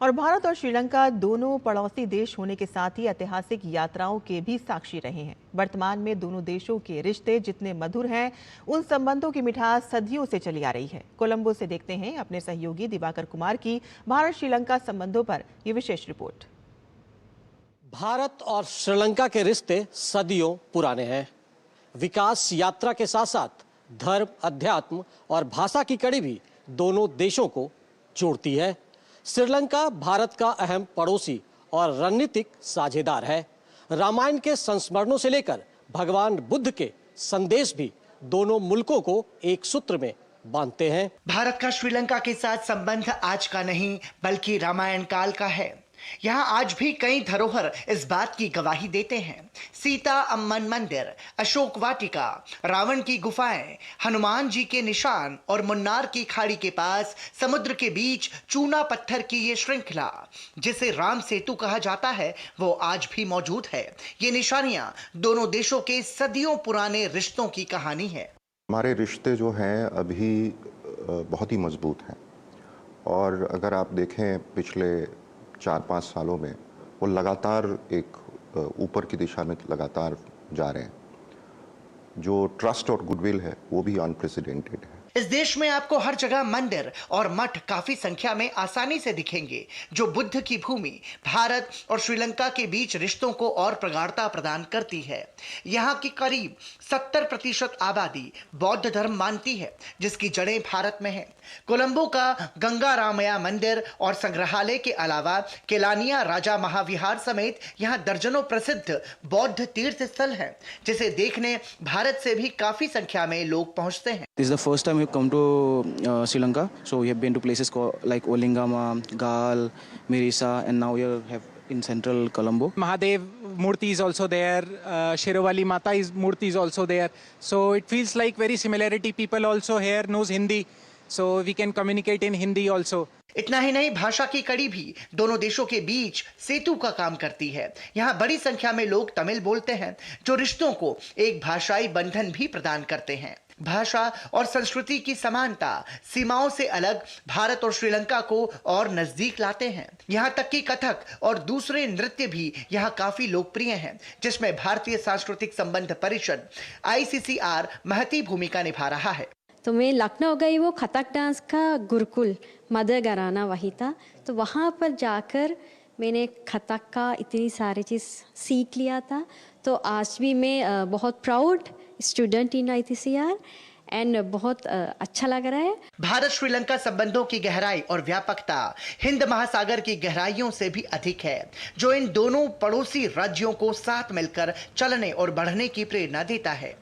और भारत और श्रीलंका दोनों पड़ोसी देश होने के साथ ही ऐतिहासिक यात्राओं के भी साक्षी रहे हैं। वर्तमान में दोनों देशों के रिश्ते जितने मधुर हैं, उन संबंधों की मिठास सदियों से चली आ रही है। कोलंबो से देखते हैं अपने सहयोगी दिवाकर कुमार की भारत श्रीलंका संबंधों पर ये विशेष रिपोर्ट। भारत और श्रीलंका के रिश्ते सदियों पुराने हैं। विकास यात्रा के साथ साथ धर्म, अध्यात्म और भाषा की कड़ी भी दोनों देशों को जोड़ती है। श्रीलंका भारत का अहम पड़ोसी और रणनीतिक साझेदार है। रामायण के संस्मरणों से लेकर भगवान बुद्ध के संदेश भी दोनों मुल्कों को एक सूत्र में बांधते हैं। भारत का श्रीलंका के साथ संबंध आज का नहीं बल्कि रामायण काल का है। यहाँ आज भी कई धरोहर इस बात की गवाही देते हैं। सीता अम्मन मंदिर, अशोक वाटिका, रावण की गुफाएं, हनुमान जी के निशान और मुन्नार की खाड़ी के पास समुद्र के बीच चूना पत्थर की ये श्रृंखला जिसे राम सेतु कहा जाता है, वो आज भी मौजूद है। ये निशानियां दोनों देशों के सदियों पुराने रिश्तों की कहानी है। हमारे रिश्ते जो हैं अभी बहुत ही मजबूत हैं और अगर आप देखें पिछले 4-5 सालों में वो लगातार एक ऊपर की दिशा में लगातार जा रहे हैं। जो ट्रस्ट और गुडविल है वो भी अनप्रेसिडेंटेड है। इस देश में आपको हर जगह मंदिर और मठ काफी संख्या में आसानी से दिखेंगे, जो बुद्ध की भूमि भारत और श्रीलंका के बीच रिश्तों को और प्रगाढ़ता प्रदान करती है। यहाँ की करीब 70% आबादी बौद्ध धर्म मानती है, जिसकी जड़ें भारत में हैं। कोलंबो का गंगा रामया मंदिर और संग्रहालय के अलावा केलानिया राजा महाविहार समेत यहाँ दर्जनों प्रसिद्ध बौद्ध तीर्थ स्थल हैं, जिसे देखने भारत से भी काफी संख्या में लोग पहुँचते हैं। This is the first time we've come to Sri Lanka, so we have been to places like Olingama, Gaal, Mirisa, and now we have in central Colombo. Mahadev Murti is also there, Shirovali Mata Murti is also there, so it feels like very similarity. People also here knows Hindi, so we can communicate in Hindi also. इतना ही नहीं, भाषा की कड़ी भी दोनों देशों के बीच सेतु का काम करती है। यहाँ बड़ी संख्या में लोग तमिल बोलते हैं, जो रिश्तों को एक भाषाई बंधन भी प्रदान करते हैं। भाषा और संस्कृति की समानता सीमाओं से अलग भारत और श्रीलंका को और नजदीक लाते हैं। यहाँ तक कि कथक और दूसरे नृत्य भी यहाँ काफी लोकप्रिय हैं, जिसमें भारतीय सांस्कृतिक संबंध परिषद ICCR महती भूमिका निभा रहा है। तो मैं लखनऊ गई, वो कथक डांस का गुरुकुल मदर घराना वही था, तो वहाँ पर जाकर मैंने कथक का इतनी सारी चीज़ सीख लिया था। तो आज भी मैं बहुत proud student in ICCR and बहुत अच्छा लग रहा है। भारत श्रीलंका संबंधों की गहराई और व्यापकता हिंद महासागर की गहराइयों से भी अधिक है, जो इन दोनों पड़ोसी राज्यों को साथ मिलकर चलने और बढ़ने की प्रेरणा देता है।